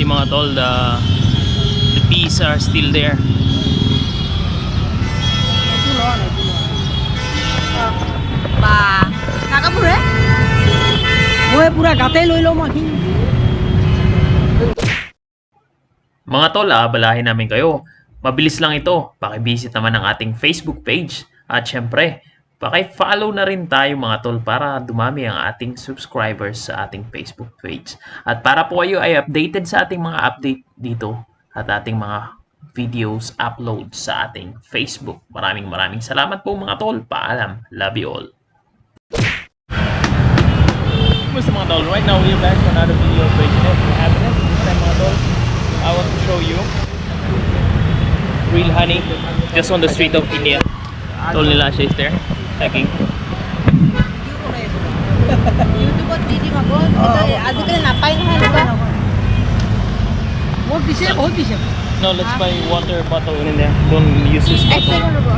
see mga tol, the peas are still there. Ba, nakapure? Moi pura gate loi lo maki. Mga tol, aabalahin namin kayo. Mabilis lang ito. Paki-visit naman ang ating Facebook page. At syempre, paki-follow na rin tayo mga tol para dumami ang ating subscribers sa ating Facebook page. At para po kayo ay updated sa ating mga update dito at ating mga videos upload sa ating Facebook. Maraming salamat po mga tol. Paalam. Love you all. Kumusta mga tol? Right now, we're back for another video of Breaking It for Happiness. This time mga tol, I want to show you real honey just on the street of India. Tol Nilasha is there, checking. YouTube didi magon. Ito আজিকালি নাপাই নহয় এনেকুৱা. বহুত দিছে, বহুত দিছে। No, let's buy water bottle in there. Don't use this এক bottle. Second ৰ'ব।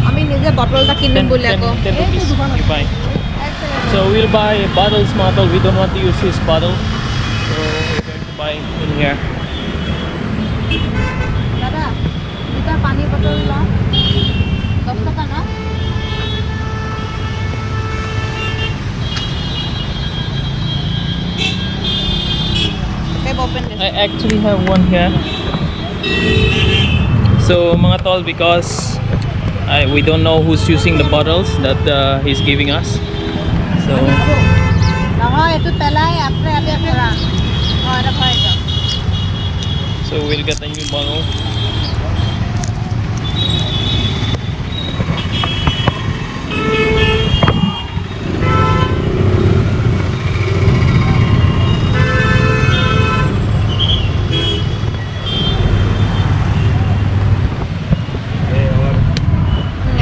আমি নিজে বটলটা কিনিম বুলি আকৌ। 10 rupees you buy. এক second. So we'll buy bottles mga tol. We don't want to use this bottle. So we're going to buy in here. দাদা, দুটা পানী বটল ল। 10 টাকা না? Open this. I actually have one here. So mga tol, because we don't know who's using the bottles that he's giving us. So নহয় এটো পেলাই আপরে আবে করা। এটা পাই যাও। we'll get a new bottle.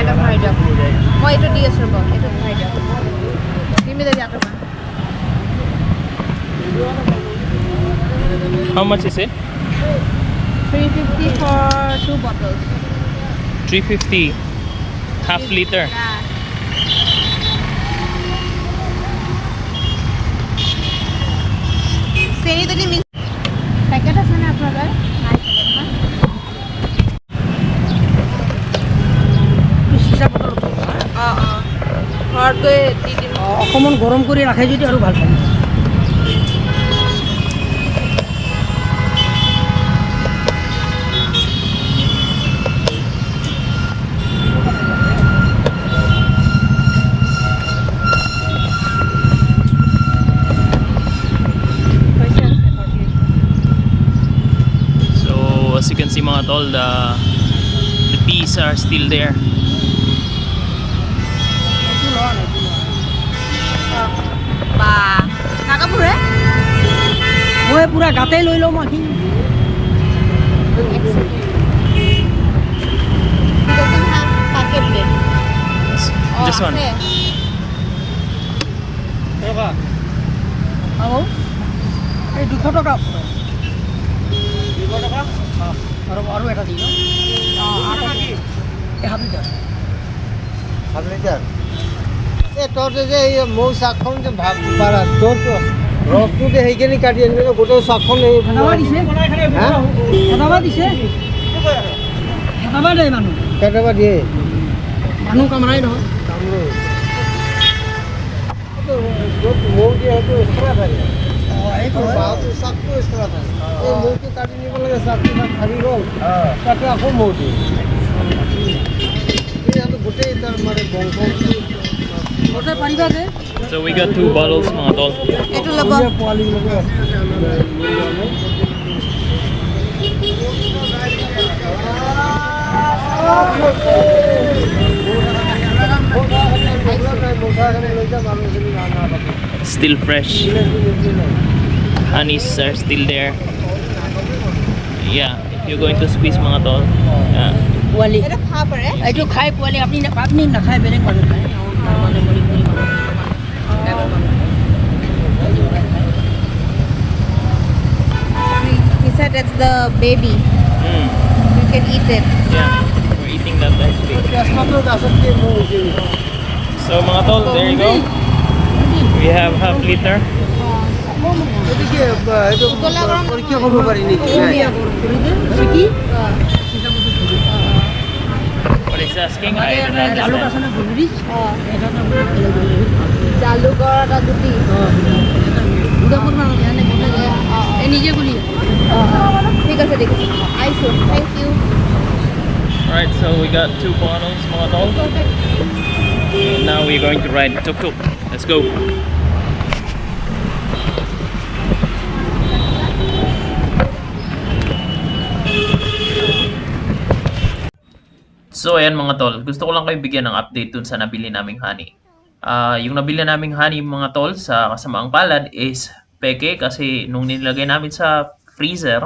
এটা পাই যাও। মই এটো দি আছো ৰব। এটো পাই যাও। Give me the other one. How much is it? 350 for 2 bottles. 350 half liter. Yeah. চেনি তো মিক্স প্যাকেট আছে না আপনাদের? নাই সিসা বটল। ঘৰত গৈ দি দিম। অকমান গৰম কৰি ৰাখে যদি আৰু ভাল পাম। So as you can see mga tol, the peas are still there. বা নাগাপুরে? মই পুরা গাতে লই লো মাকি। He doesn't have packet lid. This one. টকা। আও এই 200 টাকা। 200 টাকা? হ্যাঁ। আৰু এটা দিন। এই হাবি যা। হাবলিটার এ তোর যে এই মৌ শাকখন যে ভাব পারা তোর তো রক্তু যে সেইখানি কাটি আনবি গোটে শাকখন এই খানাবা দিছে? হ্যাঁ খানাবা দিছে? খানাবা দেই মানুহ। কেটাবা দিয়ে মানুহ কামৰাই নহয়। কামলো তো মৌ দিয়ে হয়তো এক্সট্রা থাকে এইটো বাউটো শাকটো এক্সট্রা থাকে এই মৌটো কাটি নিব লাগে শাকটো ভাগি গ'ল তাতে আকৌ মৌ দিয়ে এই আৰু গোটেই তাৰ মানে বংশ ওটা পাৰিবা যে? So we got 2 bottles mga tol. এটো লব। পোৱালি লগে Still fresh. Honeys are still there. Yeah, if you're going to squeeze mga tol. Yeah. পোৱালি। এটা খাব পাৰে? এইটো খাই পোৱালি আপুনি নাখায় বেলেগ মানুহ খায়। মানে মৰি মৰি He said it's the baby. Mm. You can eat it. Yeah, we're eating that actually. So mga tol, there you go. We have half liter. এদিকে এইটো পৰীক্ষা কৰিব পাৰি নেকি নাই কি What is asking? I don't জালুক understand. আছে না গোলমরিচ এটা না জালুকৰ এটা গুটি গুড়া করব না এনে বলে এই নিজে গুলি ঠিক আছে আহিছোঁ thank you Alright, so we got 2 bottles, mga tol. Now we're going to ride tuk-tuk. Let's go. So ayan mga tol, gusto ko lang kayo bigyan ng update dun sa nabili naming honey. Yung nabili naming honey mga tol sa kasamaang palad is peke kasi nung nilagay namin sa freezer,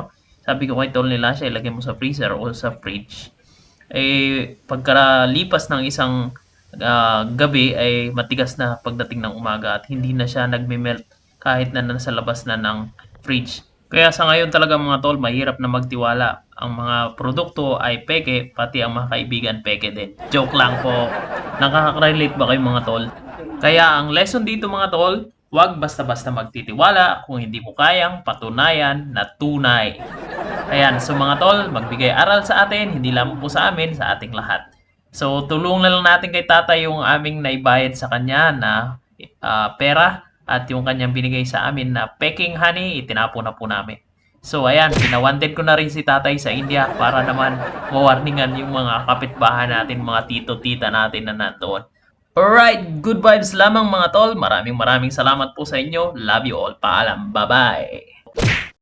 sabi ko kay tol nila siya ilagay mo sa freezer o sa fridge. Eh pagkalipas ng isang gabi ay matigas na pagdating ng umaga at hindi na siya nagme-melt kahit na nasa labas na ng fridge. Kaya sa ngayon talaga mga tol, mahirap na magtiwala. Ang mga produkto ay peke, pati ang mga kaibigan peke din. Joke lang po. Nakaka-relate ba kayo mga tol? Kaya ang lesson dito mga tol, huwag basta-basta magtitiwala kung hindi mo kayang patunayan na tunay. Ayan, so mga tol, magbigay aral sa atin, hindi lang po sa amin, sa ating lahat. So tulungan na lang natin kay tatay yung aming naibayad sa kanya na pera at yung kanyang binigay sa amin na peking honey, itinapon na po namin. So ayan, pinawanted ko na rin si tatay sa India para naman mawarningan yung mga kapitbahay natin, mga tito-tita natin na nandoon. Alright, good vibes lamang mga tol. Maraming salamat po sa inyo. Love you all. Paalam. Bye-bye.